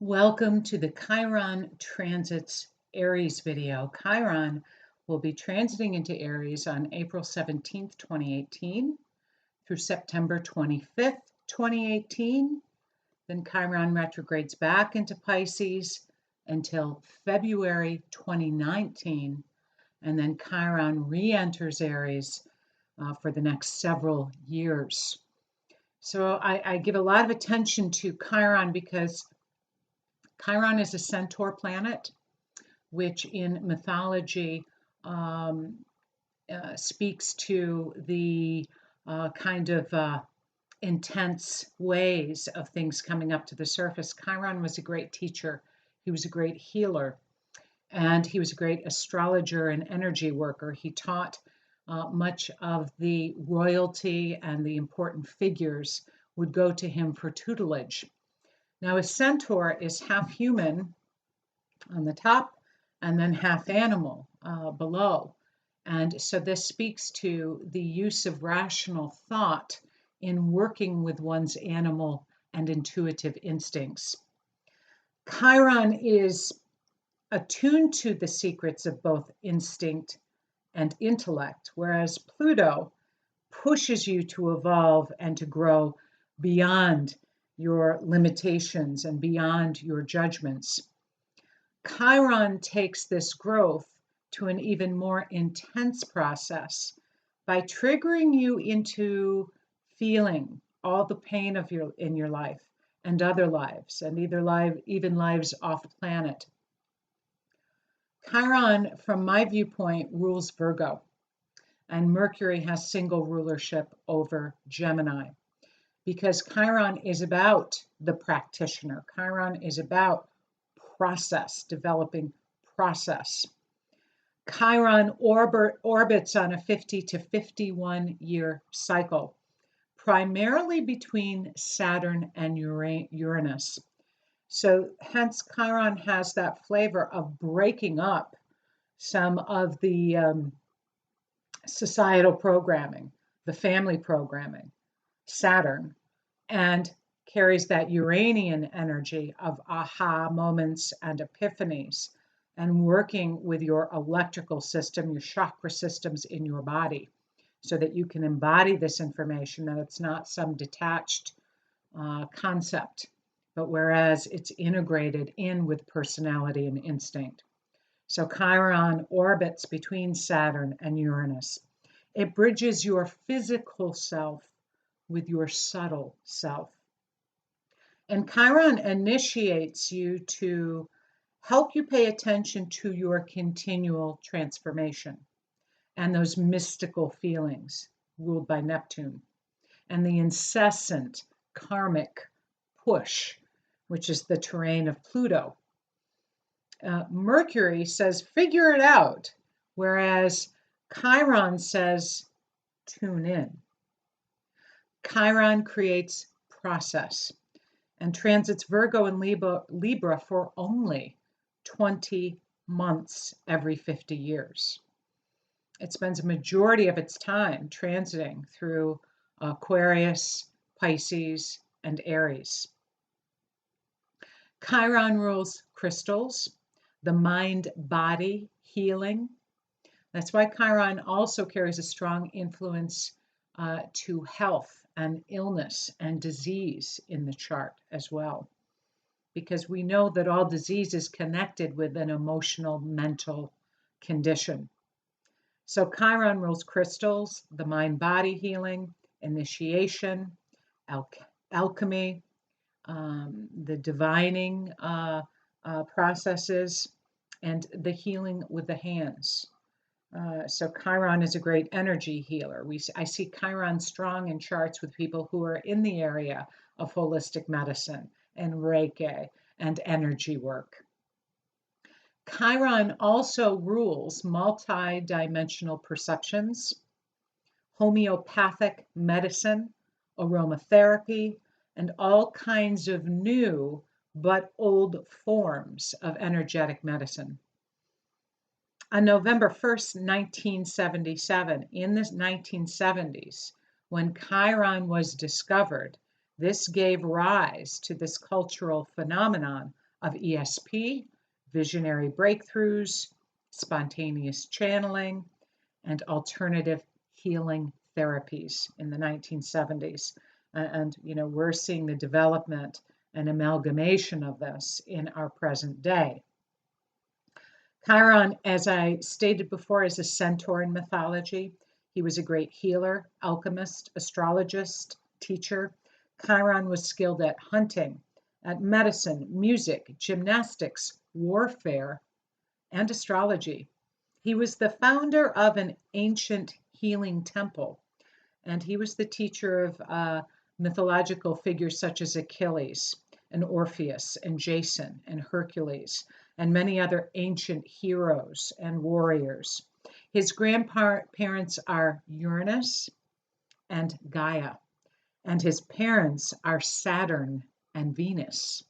Welcome to the Chiron transits Aries video. Chiron will be transiting into Aries on April 17th, 2018 through September 25th, 2018. Then Chiron retrogrades back into Pisces until February 2019. And then Chiron re-enters Aries for the next several years. So I give a lot of attention to Chiron because Chiron is a centaur planet, which in mythology speaks to the kind of intense ways of things coming up to the surface. Chiron was a great teacher. He was a great healer, and he was a great astrologer and energy worker. He taught much of the royalty and the important figures would go to him for tutelage. Now, a centaur is half human on the top and then half animal below. And so this speaks to the use of rational thought in working with one's animal and intuitive instincts. Chiron is attuned to the secrets of both instinct and intellect, whereas Pluto pushes you to evolve and to grow beyond your limitations and beyond your judgments. Chiron takes this growth to an even more intense process by triggering you into feeling all the pain of in your life and other lives, and even lives off planet. Chiron, from my viewpoint, rules Virgo, and Mercury has single rulership over Gemini, because Chiron is about the practitioner. Chiron is about process, developing process. Chiron orbits on a 50 to 51 year cycle, primarily between Saturn and Uranus. So hence Chiron has that flavor of breaking up some of the societal programming, the family programming, Saturn, and carries that Uranian energy of aha moments and epiphanies and working with your electrical system, your chakra systems in your body, so that you can embody this information, that it's not some detached concept, but whereas it's integrated in with personality and instinct. So Chiron orbits between Saturn and Uranus. It bridges your physical self with your subtle self. And Chiron initiates you to help you pay attention to your continual transformation and those mystical feelings ruled by Neptune and the incessant karmic push, which is the terrain of Pluto. Mercury says, figure it out, whereas Chiron says, tune in. Chiron creates process and transits Virgo and Libra for only 20 months every 50 years. It spends a majority of its time transiting through Aquarius, Pisces, and Aries. Chiron rules crystals, the mind-body healing. That's why Chiron also carries a strong influence to health and illness and disease in the chart as well, because we know that all disease is connected with an emotional, mental condition. So Chiron rules crystals, the mind-body healing, initiation, alchemy, the divining processes, and the healing with the hands. So Chiron is a great energy healer. I see Chiron strong in charts with people who are in the area of holistic medicine and Reiki and energy work. Chiron also rules multi-dimensional perceptions, homeopathic medicine, aromatherapy, and all kinds of new but old forms of energetic medicine. On November 1st, 1977, in the 1970s, when Chiron was discovered, this gave rise to this cultural phenomenon of ESP, visionary breakthroughs, spontaneous channeling, and alternative healing therapies in the 1970s. And, we're seeing the development and amalgamation of this in our present day. Chiron, as I stated before, is a centaur in mythology. He was a great healer, alchemist, astrologist, teacher. Chiron was skilled at hunting, at medicine, music, gymnastics, warfare, and astrology. He was the founder of an ancient healing temple, and he was the teacher of mythological figures such as Achilles and Orpheus and Jason and Hercules and many other ancient heroes and warriors. His grandparents are Uranus and Gaia, and his parents are Saturn and Venus.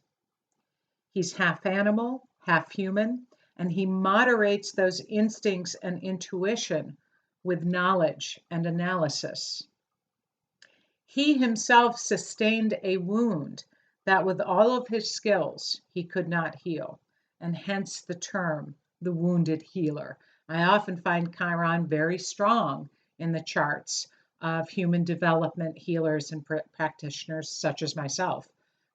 He's half animal, half human, and he moderates those instincts and intuition with knowledge and analysis. He himself sustained a wound that with all of his skills he could not heal, and hence the term, the wounded healer. I often find Chiron very strong in the charts of human development healers and practitioners such as myself.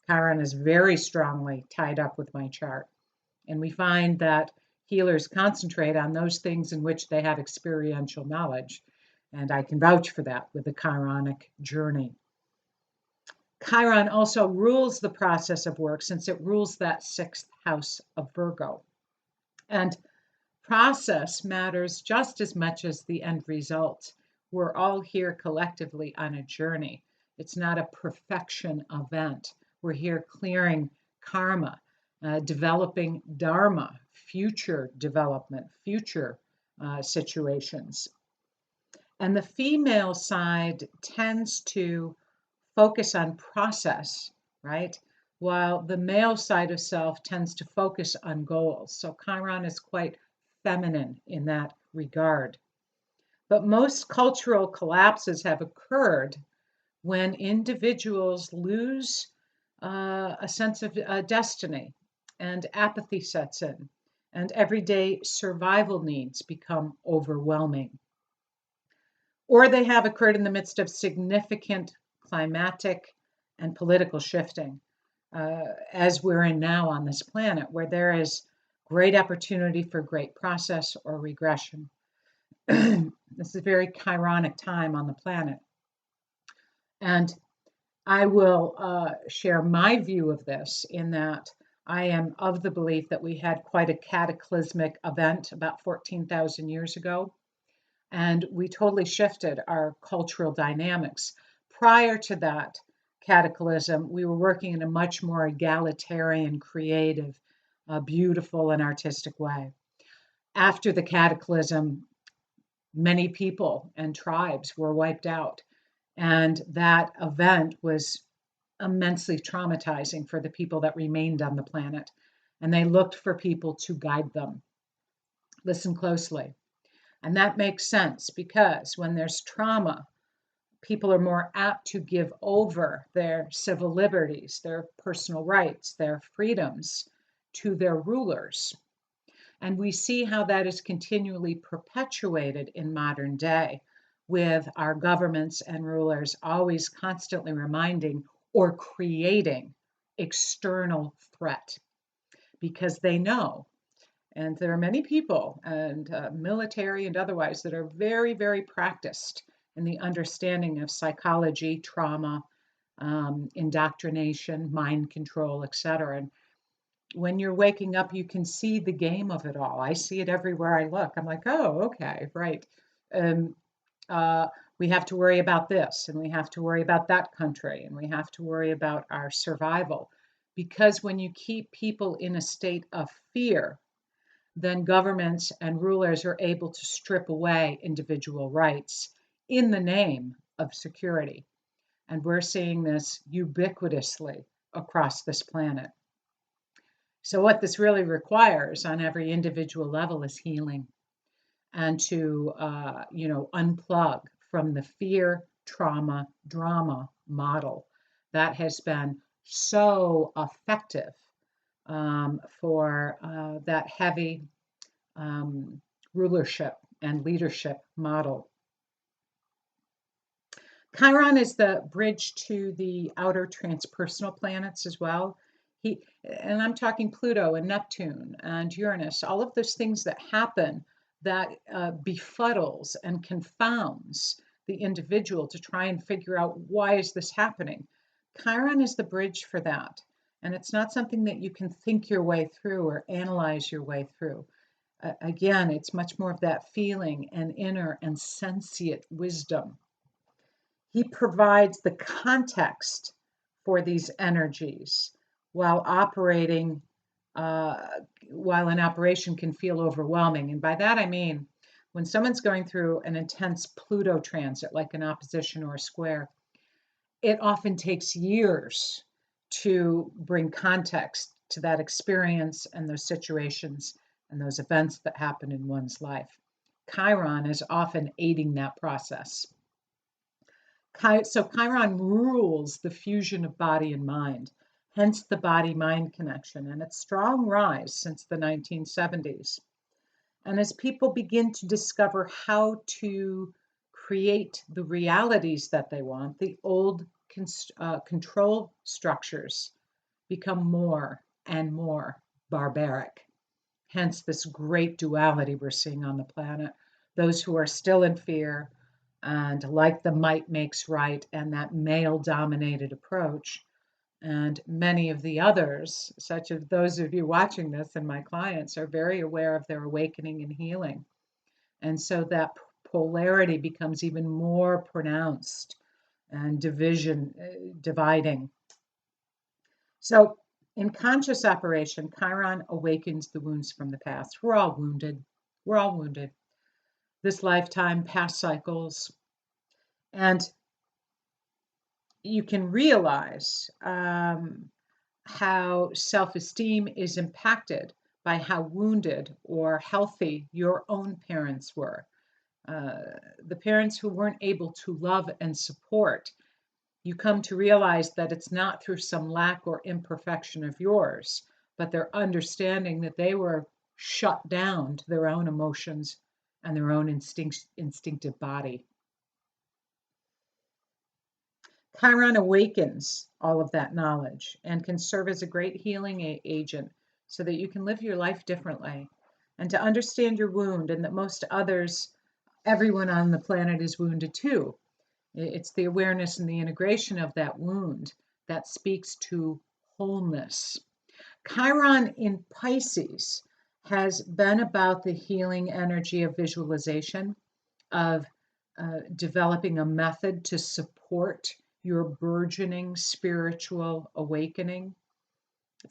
Chiron is very strongly tied up with my chart. And we find that healers concentrate on those things in which they have experiential knowledge. And I can vouch for that with the Chironic journey. Chiron also rules the process of work since it rules that sixth house of Virgo. And process matters just as much as the end result. We're all here collectively on a journey. It's not a perfection event. We're here clearing karma, developing dharma, future development, future situations. And the female side tends to focus on process, right? While the male side of self tends to focus on goals. So Chiron is quite feminine in that regard. But most cultural collapses have occurred when individuals lose a sense of destiny and apathy sets in, and everyday survival needs become overwhelming. Or they have occurred in the midst of significant climatic and political shifting, as we're in now on this planet, where there is great opportunity for great process or regression. This is a very Chironic time on the planet. And I will share my view of this in that I am of the belief that we had quite a cataclysmic event about 14,000 years ago, and we totally shifted our cultural dynamics. Prior to that cataclysm, we were working in a much more egalitarian, creative, beautiful, and artistic way. After the cataclysm, many people and tribes were wiped out, and that event was immensely traumatizing for the people that remained on the planet, and they looked for people to guide them. Listen closely. And that makes sense because when there's trauma, people are more apt to give over their civil liberties, their personal rights, their freedoms to their rulers. And we see how that is continually perpetuated in modern day, with our governments and rulers always constantly reminding or creating external threat because they know. And there are many people, and military and otherwise, that are very, very practiced in the understanding of psychology, trauma, indoctrination, mind control, etc. And when you're waking up, you can see the game of it all. I see it everywhere I look. I'm like, oh, okay, right. We have to worry about this, and we have to worry about that country, and we have to worry about our survival. Because when you keep people in a state of fear, then governments and rulers are able to strip away individual rights in the name of security. And we're seeing this ubiquitously across this planet. So what this really requires on every individual level is healing and to, unplug from the fear, trauma, drama model that has been so effective for that heavy rulership and leadership model. Chiron is the bridge to the outer transpersonal planets as well. And I'm talking Pluto and Neptune and Uranus, all of those things that happen that befuddles and confounds the individual to try and figure out, why is this happening? Chiron is the bridge for that. And it's not something that you can think your way through or analyze your way through. Again, it's much more of that feeling and inner and sensate wisdom. He provides the context for these energies while operating, while an operation can feel overwhelming. And by that I mean, when someone's going through an intense Pluto transit, like an opposition or a square, it often takes years to bring context to that experience and those situations and those events that happen in one's life. Chiron is often aiding that process. So Chiron rules the fusion of body and mind, hence the body-mind connection, and its strong rise since the 1970s. And as people begin to discover how to create the realities that they want, the old control structures become more and more barbaric. Hence this great duality we're seeing on the planet. Those who are still in fear and like the might makes right and that male-dominated approach, and many of the others, such as those of you watching this and my clients, are very aware of their awakening and healing. And so that polarity becomes even more pronounced and dividing. So in conscious operation, Chiron awakens the wounds from the past. We're all wounded. We're all wounded. This lifetime, past cycles. And you can realize how self-esteem is impacted by how wounded or healthy your own parents were. The parents who weren't able to love and support, you come to realize that it's not through some lack or imperfection of yours, but their understanding that they were shut down to their own emotions and their own instinctive body. Chiron awakens all of that knowledge and can serve as a great healing agent so that you can live your life differently and to understand your wound, and that most others, everyone on the planet is wounded too. It's the awareness and the integration of that wound that speaks to wholeness. Chiron in Pisces has been about the healing energy of visualization, of developing a method to support your burgeoning spiritual awakening.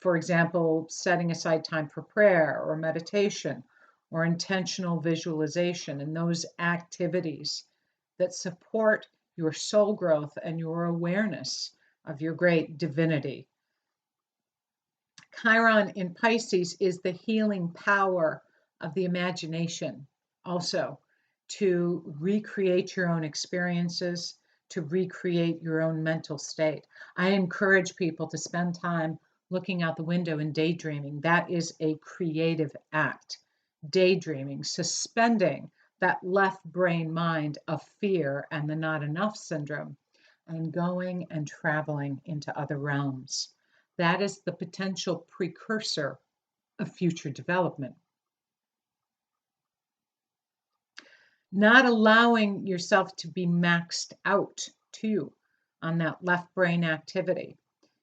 For example, setting aside time for prayer or meditation or intentional visualization, and those activities that support your soul growth and your awareness of your great divinity. Chiron in Pisces is the healing power of the imagination, also to recreate your own experiences, to recreate your own mental state. I encourage people to spend time looking out the window and daydreaming. That is a creative act. Daydreaming, suspending that left brain mind of fear and the not enough syndrome, and going and traveling into other realms. That is the potential precursor of future development. Not allowing yourself to be maxed out too on that left brain activity.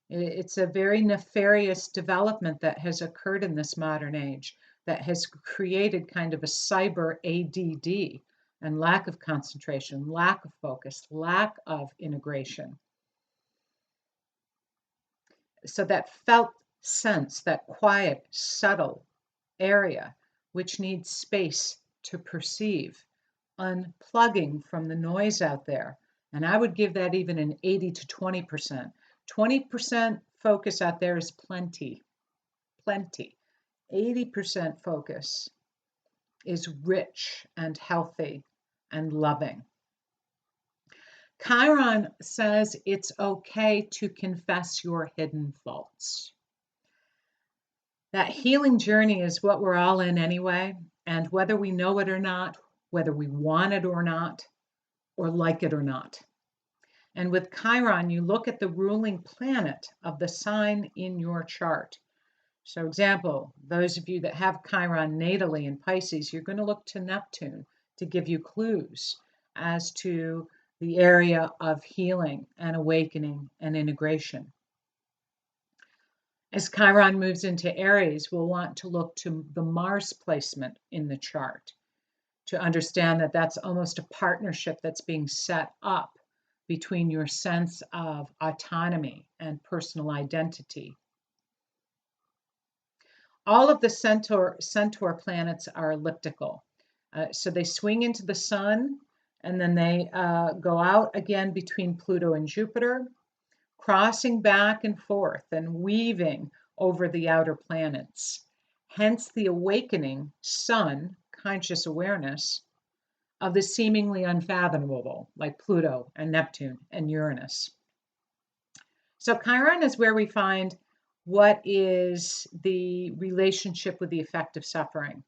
It's a very nefarious development that has occurred in this modern age that has created kind of a cyber ADD and lack of concentration, lack of focus, lack of integration. So that felt sense, that quiet, subtle area, which needs space to perceive, unplugging from the noise out there. And I would give that even an 80 to 20%. 20% focus out there is plenty, plenty. 80% focus is rich and healthy and loving. Chiron says it's okay to confess your hidden faults. That healing journey is what we're all in anyway, and whether we know it or not, whether we want it or not, or like it or not. And with Chiron, you look at the ruling planet of the sign in your chart. So, example, those of you that have Chiron natally in Pisces, you're going to look to Neptune to give you clues as to the area of healing and awakening and integration. As Chiron moves into Aries, we'll want to look to the Mars placement in the chart to understand that that's almost a partnership that's being set up between your sense of autonomy and personal identity. All of the centaur planets are elliptical. So they swing into the sun, and then they go out again between Pluto and Jupiter, crossing back and forth and weaving over the outer planets. Hence the awakening sun, conscious awareness, of the seemingly unfathomable, like Pluto and Neptune and Uranus. So Chiron is where we find what is the relationship with the effect of suffering.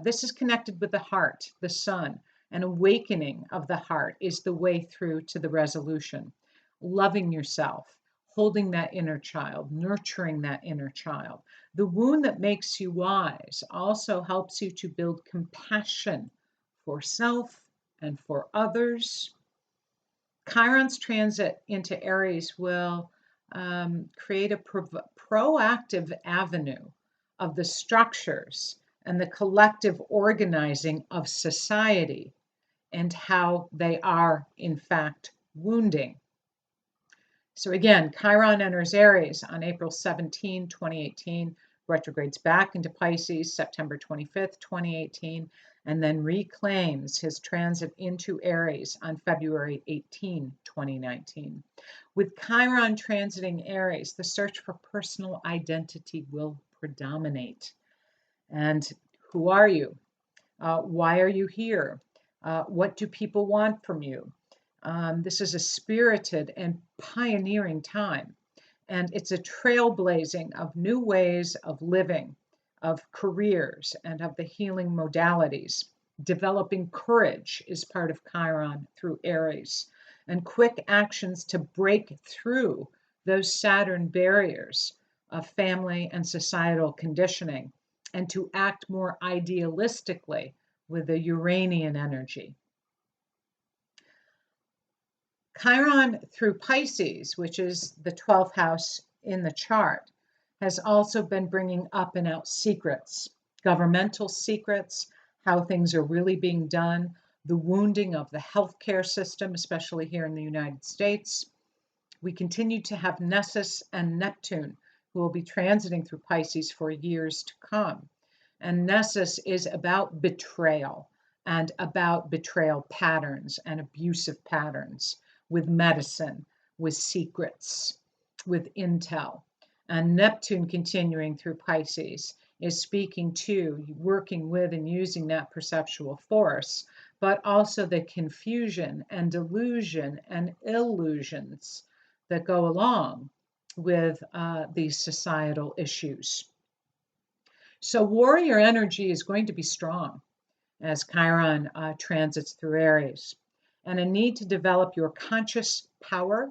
This is connected with the heart, the sun. An awakening of the heart is the way through to the resolution. Loving yourself, holding that inner child, nurturing that inner child. The wound that makes you wise also helps you to build compassion for self and for others. Chiron's transit into Aries will create a proactive avenue of the structures and the collective organizing of society and how they are, in fact, wounding. So again, Chiron enters Aries on April 17, 2018, retrogrades back into Pisces September 25th, 2018, and then reclaims his transit into Aries on February 18, 2019. With Chiron transiting Aries, the search for personal identity will predominate. And who are you? Why are you here? What do people want from you? This is a spirited and pioneering time, and it's a trailblazing of new ways of living, of careers, and of the healing modalities. Developing courage is part of Chiron through Aries, and quick actions to break through those Saturn barriers of family and societal conditioning, and to act more idealistically with the Uranian energy. Chiron through Pisces, which is the 12th house in the chart, has also been bringing up and out secrets, governmental secrets, how things are really being done, the wounding of the healthcare system, especially here in the United States. We continue to have Nessus and Neptune, who will be transiting through Pisces for years to come. And Nessus is about betrayal and about betrayal patterns and abusive patterns, with medicine, with secrets, with intel. And Neptune continuing through Pisces is speaking to, working with and using that perceptual force, but also the confusion and delusion and illusions that go along with these societal issues. So warrior energy is going to be strong as Chiron transits through Aries, and a need to develop your conscious power,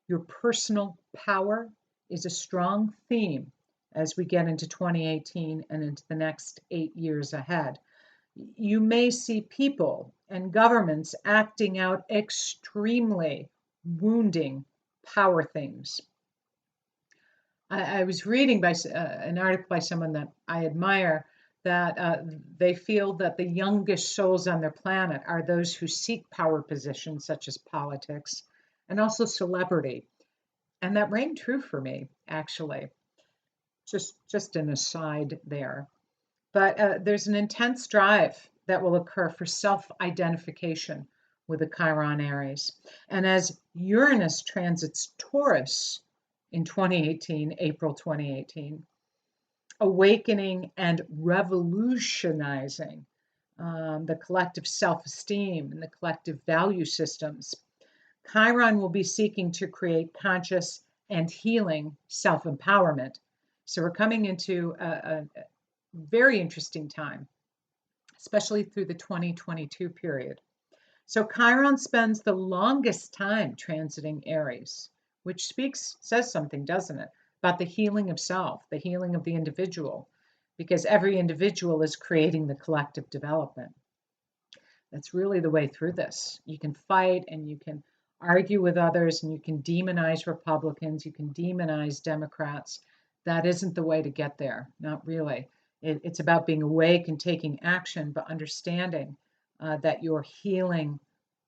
your personal power, is a strong theme as we get into 2018 and into the next 8 years ahead. You may see people and governments acting out extremely wounding power things. I was reading an article by someone that I admire, that they feel that the youngest souls on their planet are those who seek power positions such as politics and also celebrity. And that rang true for me, actually. Just an aside there. But there's an intense drive that will occur for self-identification with the Chiron Aries. And as Uranus transits Taurus in 2018, April 2018, awakening and revolutionizing the collective self-esteem and the collective value systems, Chiron will be seeking to create conscious and healing self-empowerment, So we're coming into a very interesting time, especially through the 2022 period. So Chiron spends the longest time transiting Aries, which says something, doesn't it, about the healing of self, the healing of the individual, because every individual is creating the collective development. That's really the way through this. You can fight and you can argue with others and you can demonize Republicans, you can demonize Democrats. That isn't the way to get there, not really. It's about being awake and taking action, but understanding that your healing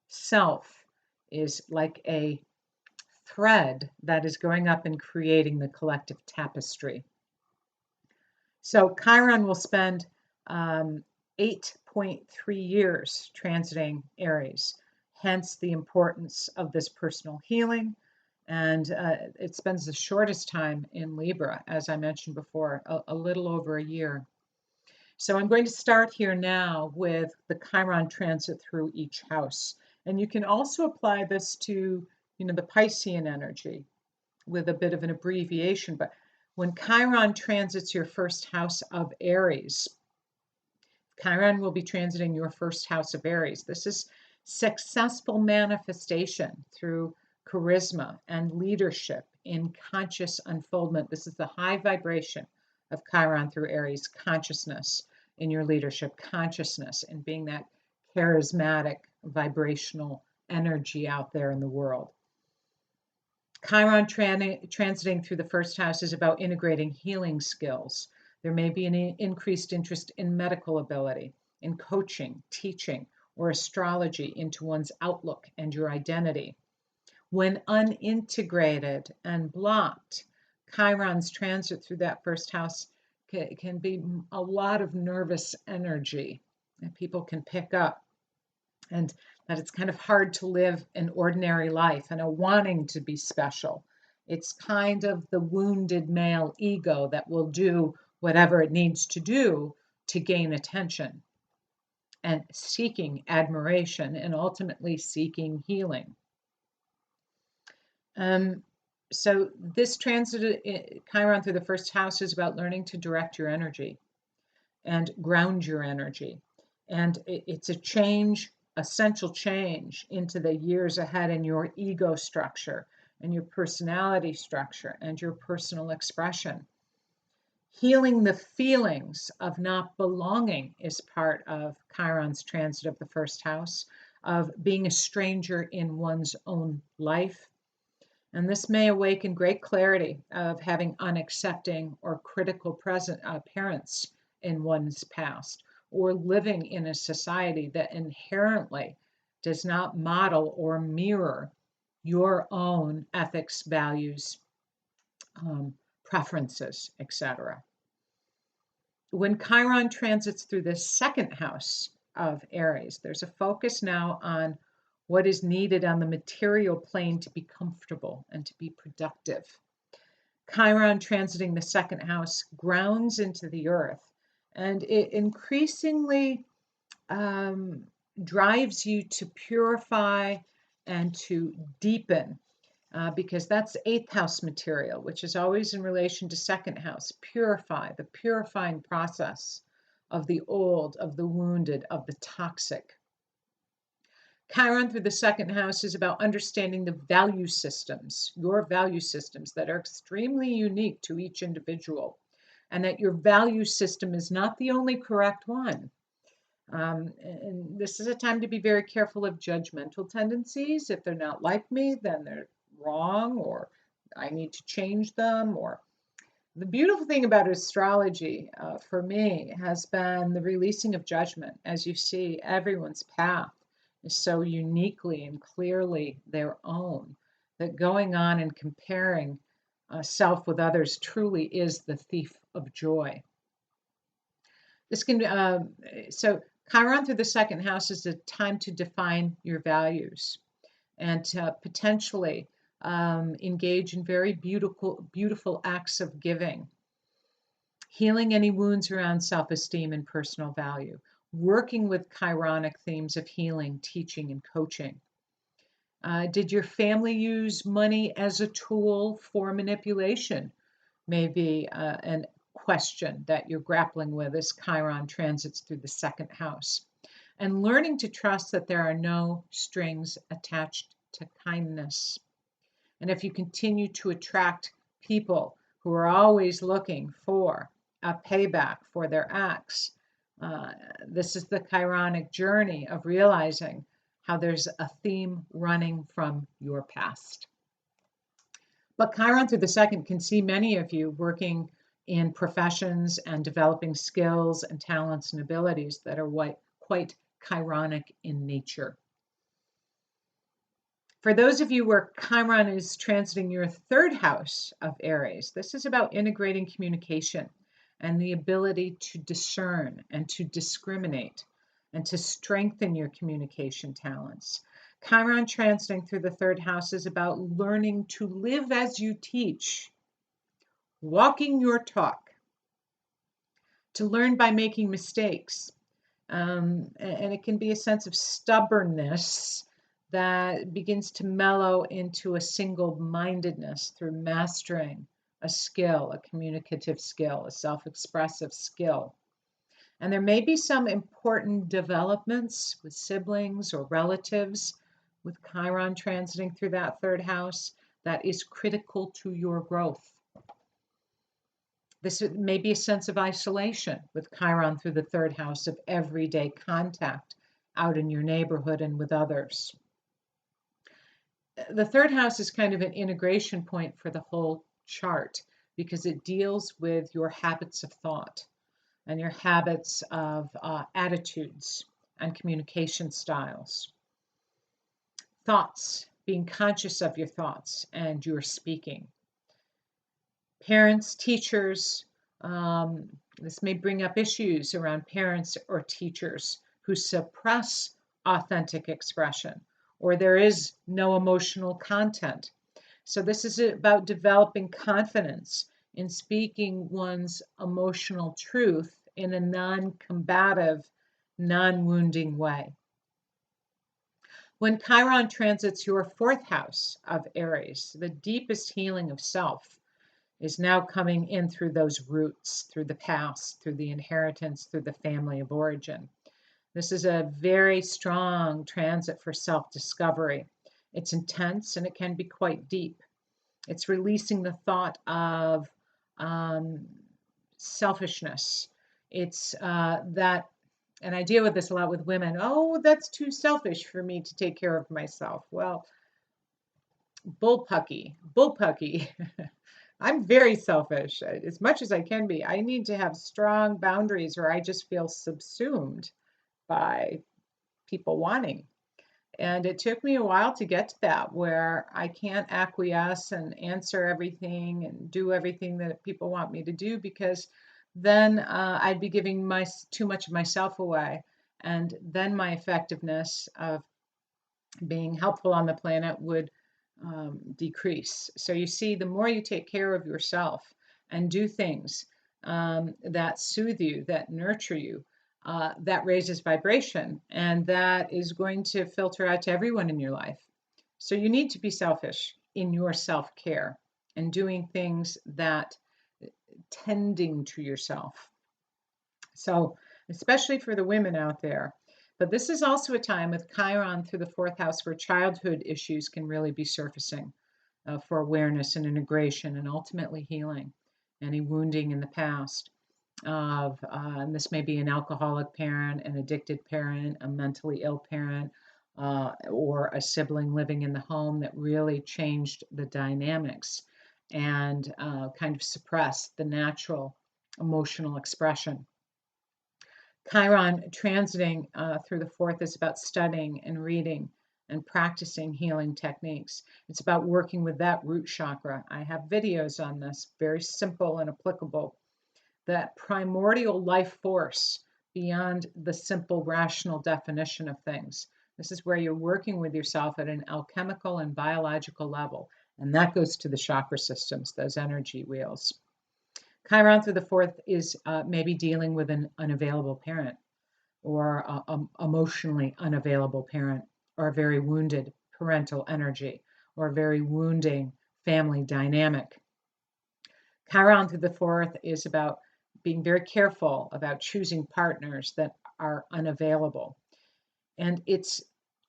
self is like a thread that is going up and creating the collective tapestry. So Chiron will spend 8.3 years transiting Aries, hence the importance of this personal healing. And it spends the shortest time in Libra, as I mentioned before, a little over a year. So I'm going to start here now with the Chiron transit through each house. And you can also apply this to, the Piscean energy with a bit of an abbreviation. But when Chiron transits your first house of Aries, Chiron will be transiting your first house of Aries. This is successful manifestation through charisma and leadership in conscious unfoldment. This is the high vibration of Chiron through Aries, consciousness in your leadership, consciousness and being that charismatic vibrational energy out there in the world. Chiron transiting through the first house is about integrating healing skills. There may be an increased interest in medical ability, in coaching, teaching, or astrology into one's outlook and your identity. When unintegrated and blocked, Chiron's transit through that first house can be a lot of nervous energy that people can pick up, and that it's kind of hard to live an ordinary life and a wanting to be special. It's kind of the wounded male ego that will do whatever it needs to do to gain attention and seeking admiration and ultimately seeking healing. So this transit, Chiron through the first house, is about learning to direct your energy and ground your energy. And it's a change, essential change into the years ahead in your ego structure and your personality structure and your personal expression. Healing the feelings of not belonging is part of Chiron's transit of the first house, of being a stranger in one's own life. And this may awaken great clarity of having unaccepting or critical parents in one's past, or living in a society that inherently does not model or mirror your own ethics, values, preferences, etc. When Chiron transits through the second house of Aries, there's a focus now on what is needed on the material plane to be comfortable and to be productive. Chiron transiting the second house grounds into the earth, and it increasingly drives you to purify and to deepen, because that's eighth house material, which is always in relation to second house. Purify, the purifying process of the old, of the wounded, of the toxic. Chiron through the second house is about understanding the value systems, your value systems that are extremely unique to each individual, and that your value system is not the only correct one. And this is a time to be very careful of judgmental tendencies. If they're not like me, then they're wrong, or I need to change them. Or the beautiful thing about astrology for me has been the releasing of judgment. As you see, everyone's path is so uniquely and clearly their own that going on and comparing self with others truly is the thief of joy. This can so Chiron through the second house is a time to define your values and to potentially engage in very beautiful acts of giving, healing any wounds around self-esteem and personal value, working with Chironic themes of healing, teaching, and coaching. Did your family use money as a tool for manipulation? may be an question that you're grappling with as Chiron transits through the second house. And learning to trust that there are no strings attached to kindness. And if you continue to attract people who are always looking for a payback for their acts, this is the Chironic journey of realizing how there's a theme running from your past. But Chiron through the second can see many of you working in professions and developing skills and talents and abilities that are quite Chironic in nature. For those of you where Chiron is transiting your third house of Aries, this is about integrating communication and the ability to discern and to discriminate and to strengthen your communication talents. Chiron transiting through the third house is about learning to live as you teach, walking your talk, to learn by making mistakes. And it can be a sense of stubbornness that begins to mellow into a single-mindedness through mastering a skill, a communicative skill, a self-expressive skill. And there may be some important developments with siblings or relatives with Chiron transiting through that third house that is critical to your growth. This may be a sense of isolation with Chiron through the third house of everyday contact out in your neighborhood and with others. The third house is kind of an integration point for the whole chart because it deals with your habits of thought and your habits of attitudes and communication styles. Thoughts, being conscious of your thoughts and your speaking. Parents, teachers, this may bring up issues around parents or teachers who suppress authentic expression, or there is no emotional content. So this is about developing confidence in speaking one's emotional truth in a non-combative, non-wounding way. When Chiron transits your fourth house of Aries, the deepest healing of self is now coming in through those roots, through the past, through the inheritance, through the family of origin. This is a very strong transit for self-discovery. It's intense and it can be quite deep. It's releasing the thought of selfishness. It's that, and I deal with this a lot with women. Oh, that's too selfish for me to take care of myself. Well, bullpucky. I'm very selfish, as much as I can be. I need to have strong boundaries or I just feel subsumed by people wanting. And it took me a while to get to that where I can't acquiesce and answer everything and do everything that people want me to do, because then I'd be giving too much of myself away. And then my effectiveness of being helpful on the planet would decrease. So you see, the more you take care of yourself and do things that soothe you, that nurture you, that raises vibration, and that is going to filter out to everyone in your life. So you need to be selfish in your self-care and doing things that tending to yourself. So especially for the women out there. But this is also a time with Chiron through the fourth house where childhood issues can really be surfacing for awareness and integration and ultimately healing any wounding in the past. And this may be an alcoholic parent, an addicted parent, a mentally ill parent, or a sibling living in the home that really changed the dynamics and kind of suppressed the natural emotional expression. Chiron transiting through the fourth is about studying and reading and practicing healing techniques. It's about working with that root chakra. I have videos on this, very simple and applicable. That primordial life force beyond the simple rational definition of things. This is where you're working with yourself at an alchemical and biological level. And that goes to the chakra systems, those energy wheels. Chiron through the fourth is maybe dealing with an unavailable parent or emotionally unavailable parent, or a very wounded parental energy, or a very wounding family dynamic. Chiron through the fourth is about being very careful about choosing partners that are unavailable. And it's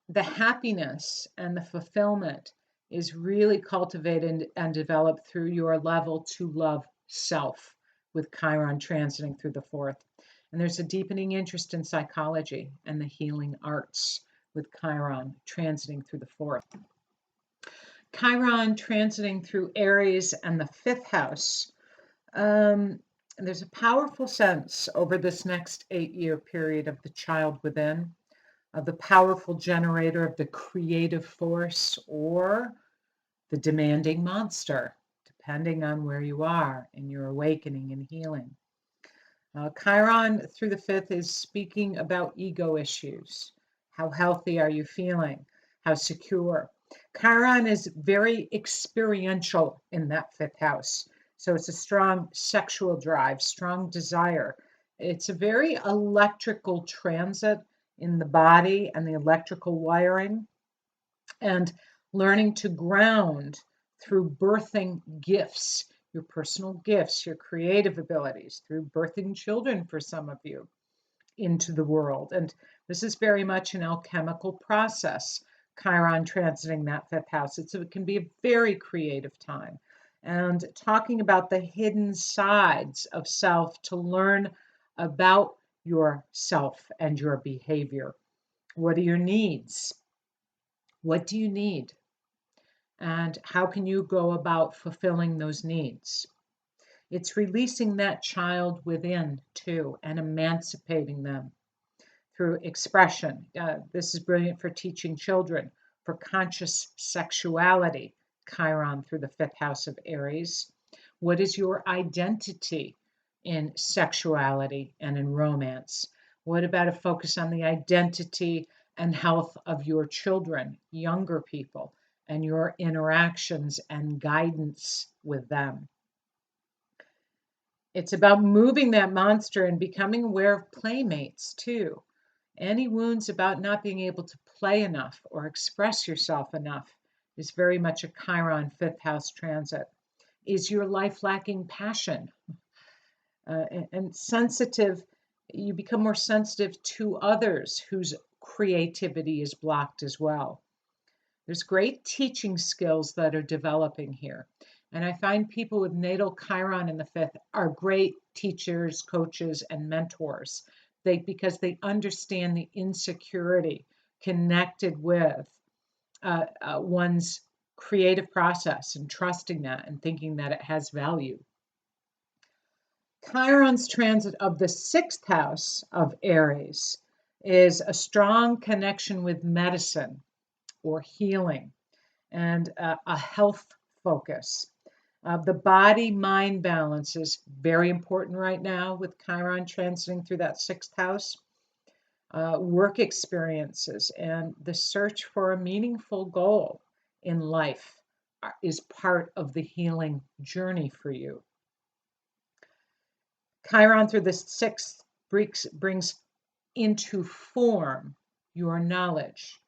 the happiness and the fulfillment is really cultivated and developed through your level to love self with Chiron transiting through the fourth. And there's a deepening interest in psychology and the healing arts with Chiron transiting through the fourth. Chiron transiting through Aries and the fifth house. There's a powerful sense over this next 8-year period of the child within, of the powerful generator of the creative force or the demanding monster, depending on where you are in your awakening and healing. Chiron through the fifth is speaking about ego issues. How healthy are you feeling? How secure? Chiron is very experiential in that fifth house. So it's a strong sexual drive, strong desire. It's a very electrical transit in the body and the electrical wiring, and learning to ground through birthing gifts, your personal gifts, your creative abilities, through birthing children for some of you into the world. And this is very much an alchemical process. Chiron transiting that fifth house. It can be a very creative time. And talking about the hidden sides of self to learn about yourself and your behavior. What are your needs? What do you need? And how can you go about fulfilling those needs? It's releasing that child within too and emancipating them through expression. This is brilliant for teaching children, for conscious sexuality, Chiron through the fifth house of Aries. What is your identity in sexuality and in romance? What about a focus on the identity and health of your children, younger people, and your interactions and guidance with them? It's about moving that monster and becoming aware of playmates too. Any wounds about not being able to play enough or express yourself enough is very much a Chiron fifth house transit. Is your life lacking passion? And sensitive, you become more sensitive to others whose creativity is blocked as well. There's great teaching skills that are developing here. And I find people with natal Chiron in the fifth are great teachers, coaches, and mentors. Because they understand the insecurity connected with one's creative process and trusting that and thinking that it has value. Chiron's transit of the sixth house of Aries is a strong connection with medicine or healing and a health focus. The body-mind balance is very important right now with Chiron transiting through that sixth house. Work experiences and the search for a meaningful goal in life is part of the healing journey for you. Chiron through the sixth brings into form your knowledge.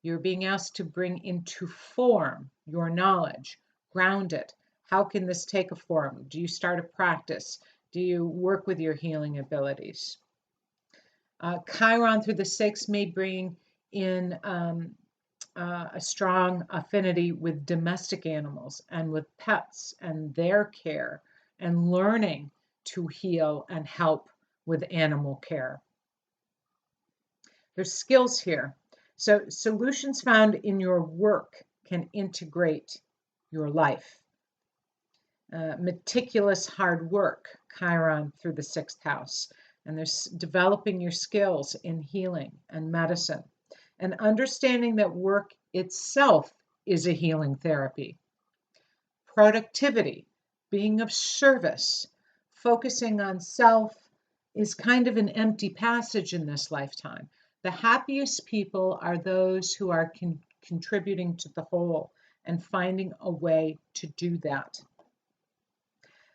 You're being asked to bring into form your knowledge, ground it. How can this take a form? Do you start a practice? Do you work with your healing abilities? Chiron through the sixth may bring in a strong affinity with domestic animals and with pets and their care and learning to heal and help with animal care. There's skills here. So solutions found in your work can integrate your life. Meticulous hard work, Chiron through the sixth house. And there's developing your skills in healing and medicine and understanding that work itself is a healing therapy. Productivity, being of service, focusing on self is kind of an empty passage in this lifetime. The happiest people are those who are contributing to the whole and finding a way to do that.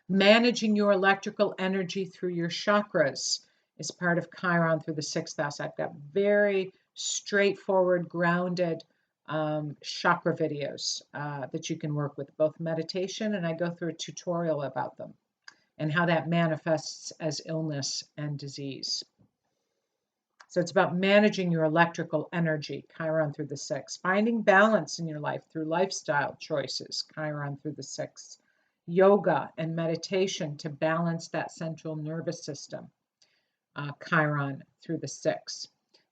Managing your electrical energy through your chakras is part of Chiron through the sixth house. I've got very straightforward, grounded chakra videos that you can work with, both meditation, and I go through a tutorial about them. and how that manifests as illness and disease. So it's about managing your electrical energy, Chiron through the 6th. Finding balance in your life through lifestyle choices, Chiron through the 6th. Yoga and meditation to balance that central nervous system, Chiron through the 6th.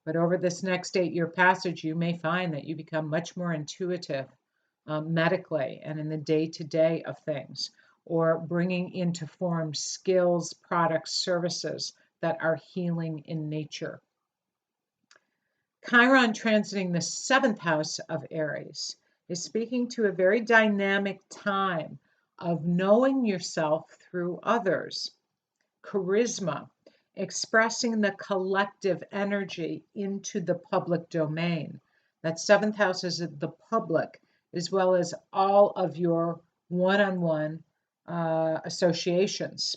But over this next 8-year passage, you may find that you become much more intuitive medically and in the day-to-day of things, or bringing into form skills, products, services that are healing in nature. Chiron transiting the 7th house of Aries is speaking to a very dynamic time of knowing yourself through others, charisma, expressing the collective energy into the public domain. That 7th house is the public, as well as all of your one-on-one associations.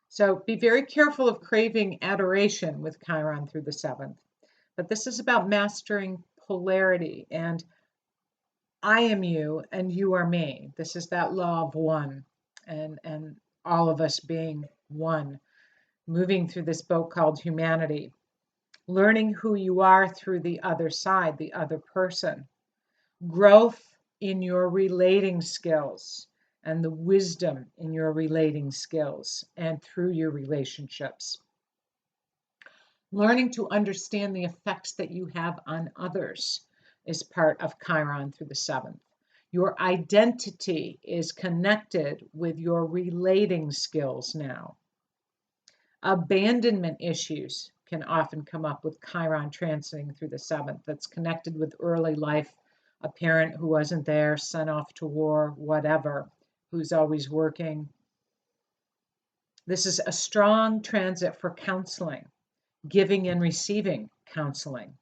So be very careful of craving adoration with Chiron through the 7th. But this is about mastering polarity and I am you and you are me. This is that law of one and all of us being one, moving through this boat called humanity, learning who you are through the other side, the other person, growth in your relating skills and the wisdom in your relating skills and through your relationships. Learning to understand the effects that you have on others is part of Chiron through the 7th. Your identity is connected with your relating skills now. Abandonment issues can often come up with Chiron transiting through the 7th. That's connected with early life, a parent who wasn't there, sent off to war, whatever, who's always working. This is a strong transit for counseling, giving and receiving counseling.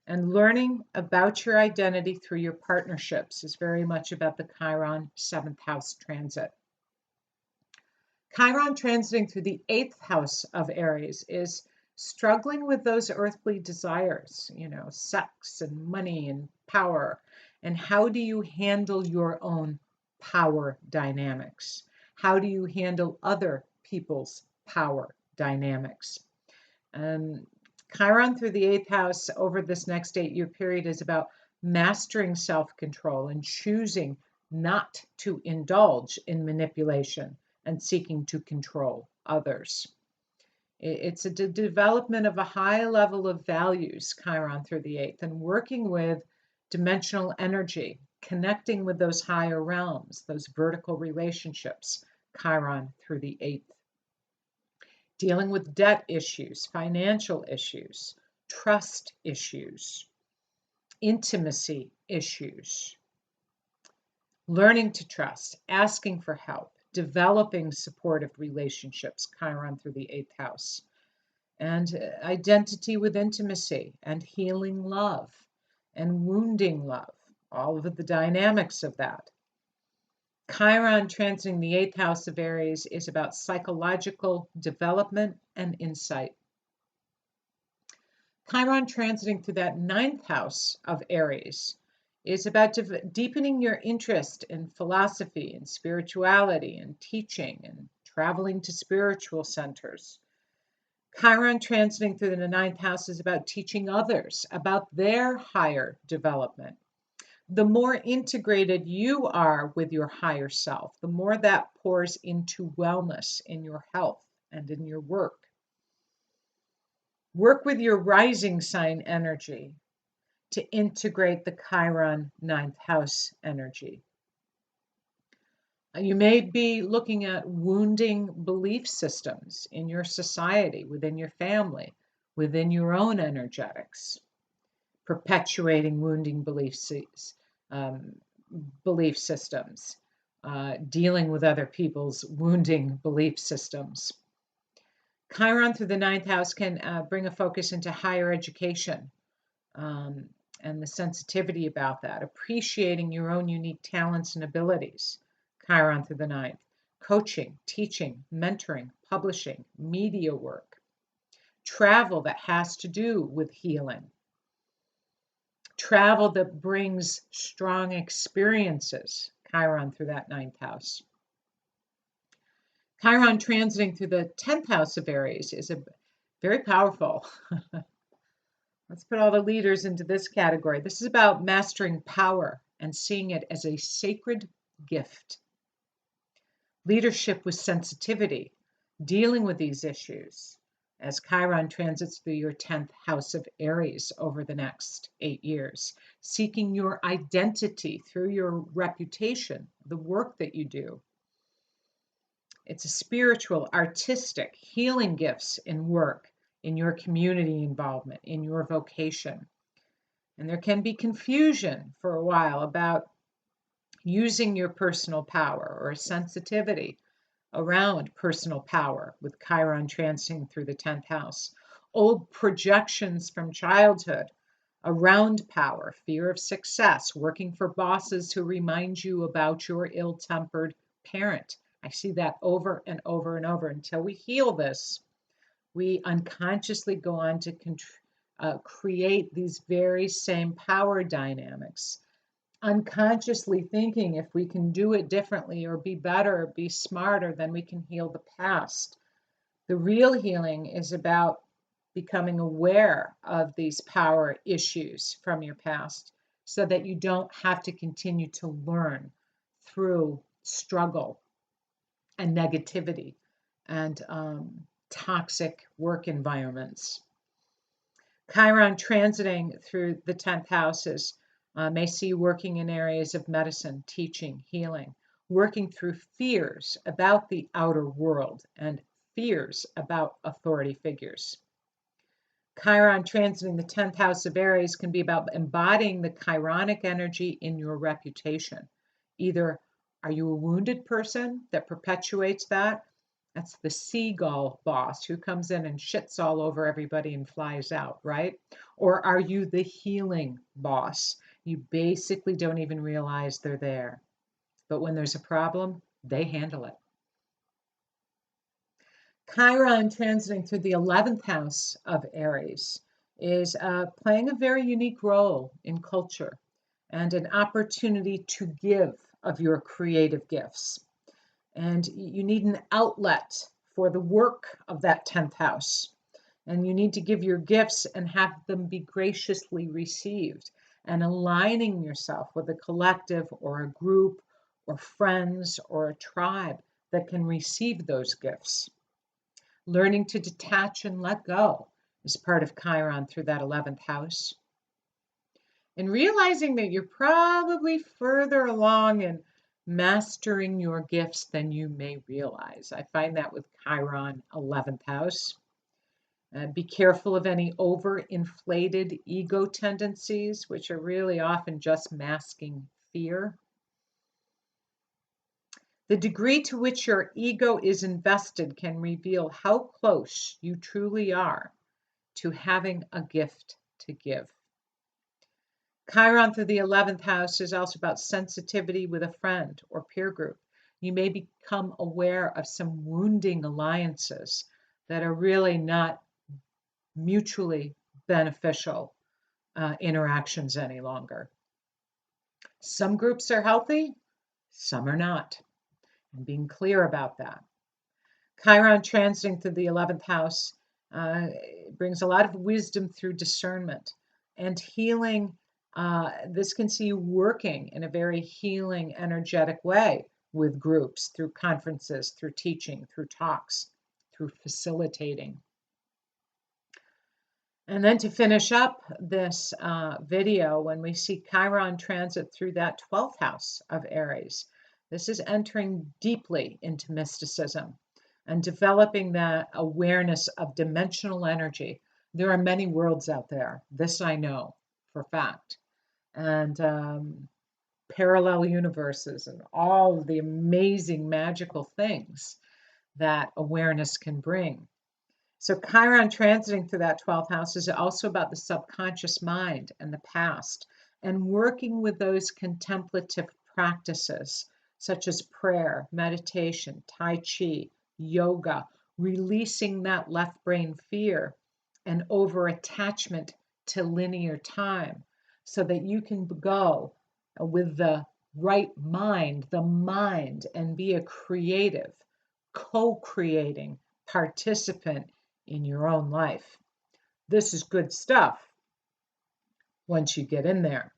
And learning about your identity through your partnerships is very much about the Chiron 7th house transit. Chiron transiting through the 8th house of Aries is struggling with those earthly desires, sex and money and power. And how do you handle your own power dynamics? How do you handle other people's power dynamics? Chiron through the 8th house over this next 8-year period is about mastering self-control and choosing not to indulge in manipulation and seeking to control others. It's a development of a high level of values, Chiron through the 8th, and working with dimensional energy, connecting with those higher realms, those vertical relationships, Chiron through the 8th. Dealing with debt issues, financial issues, trust issues, intimacy issues, learning to trust, asking for help, developing supportive relationships, Chiron through the 8th house, and identity with intimacy and healing love and wounding love, all of the dynamics of that. Chiron transiting the 8th house of Aries is about psychological development and insight. Chiron transiting through that 9th house of Aries is about deepening your interest in philosophy and spirituality and teaching and traveling to spiritual centers. Chiron transiting through the 9th house is about teaching others about their higher development. The more integrated you are with your higher self, the more that pours into wellness in your health and in your work. Work with your rising sign energy to integrate the Chiron 9th house energy. You may be looking at wounding belief systems in your society, within your family, within your own energetics, perpetuating wounding belief systems, dealing with other people's wounding belief systems. Chiron through the 9th house can bring a focus into higher education and the sensitivity about that, appreciating your own unique talents and abilities, Chiron through the 9th, coaching, teaching, mentoring, publishing, media work, travel that has to do with healing, travel that brings strong experiences, Chiron through that 9th house. Chiron transiting through the 10th house of Aries is a very powerful. Let's put all the leaders into this category. This is about mastering power and seeing it as a sacred gift. Leadership with sensitivity, dealing with these issues as Chiron transits through your 10th house of Aries over the next 8 years, seeking your identity through your reputation, the work that you do. It's a spiritual, artistic, healing gifts in work, in your community involvement, in your vocation. And there can be confusion for a while about using your personal power or sensitivity around personal power with Chiron transiting through the 10th house. Old projections from childhood around power, fear of success, working for bosses who remind you about your ill-tempered parent. I see that over and over and over. Until we heal this, we unconsciously go on to create these very same power dynamics, unconsciously thinking if we can do it differently or be better or be smarter, then we can heal the past. The real healing is about becoming aware of these power issues from your past so that you don't have to continue to learn through struggle and negativity and toxic work environments. Chiron transiting through the 10th houses may see you working in areas of medicine, teaching, healing, working through fears about the outer world and fears about authority figures. Chiron transiting the 10th house of Aries can be about embodying the Chironic energy in your reputation. Either are you a wounded person that perpetuates that? That's the seagull boss who comes in and shits all over everybody and flies out, right? Or are you the healing boss? You basically don't even realize they're there. But when there's a problem, they handle it. Chiron transiting through the 11th house of Aries is playing a very unique role in culture and an opportunity to give of your creative gifts. And you need an outlet for the work of that 10th house. And you need to give your gifts and have them be graciously received, and aligning yourself with a collective or a group or friends or a tribe that can receive those gifts. Learning to detach and let go is part of Chiron through that 11th house. And realizing that you're probably further along in mastering your gifts than you may realize. I find that with Chiron 11th house. Be careful of any overinflated ego tendencies, which are really often just masking fear. The degree to which your ego is invested can reveal how close you truly are to having a gift to give. Chiron through the 11th house is also about sensitivity with a friend or peer group. You may become aware of some wounding alliances that are really not mutually beneficial interactions any longer. Some groups are healthy, some are not, and being clear about that. Chiron transiting through the 11th house brings a lot of wisdom through discernment and healing. This can see you working in a very healing, energetic way with groups, through conferences, through teaching, through talks, through facilitating. And then to finish up this video, when we see Chiron transit through that 12th house of Aries, this is entering deeply into mysticism and developing that awareness of dimensional energy. There are many worlds out there. This I know for a fact. And parallel universes and all of the amazing magical things that awareness can bring. So Chiron transiting through that 12th house is also about the subconscious mind and the past, and working with those contemplative practices such as prayer, meditation, Tai Chi, yoga, releasing that left brain fear and over attachment to linear time so that you can go with the right mind, and be a creative co-creating participant in your own life. This is good stuff once you get in there.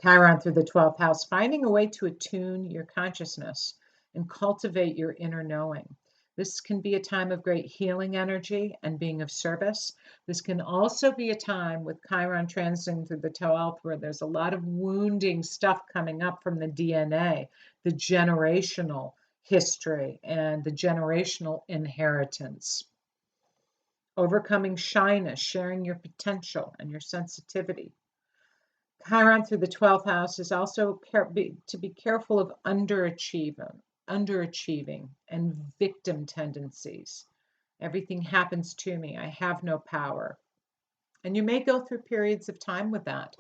Chiron through the 12th house, finding a way to attune your consciousness and cultivate your inner knowing. This can be a time of great healing energy and being of service. This can also be a time with Chiron transiting through the 12th where there's a lot of wounding stuff coming up from the DNA, the generational history, and the generational inheritance. Overcoming shyness, sharing your potential and your sensitivity. Chiron through the 12th house is also to be careful of underachieving and victim tendencies. Everything happens to me. I have no power. And you may go through periods of time with that.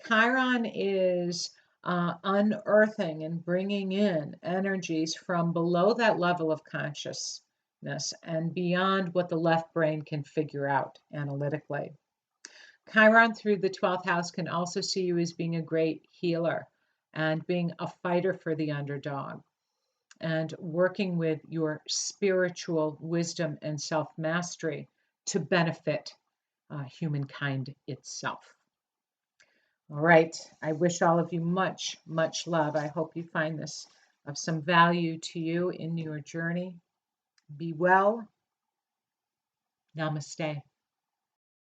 Chiron is unearthing and bringing in energies from below that level of consciousness and beyond what the left brain can figure out analytically. Chiron through the 12th house can also see you as being a great healer and being a fighter for the underdog and working with your spiritual wisdom and self-mastery to benefit humankind itself. All right, I wish all of you much, much love. I hope you find this of some value to you in your journey. Be well. Namaste.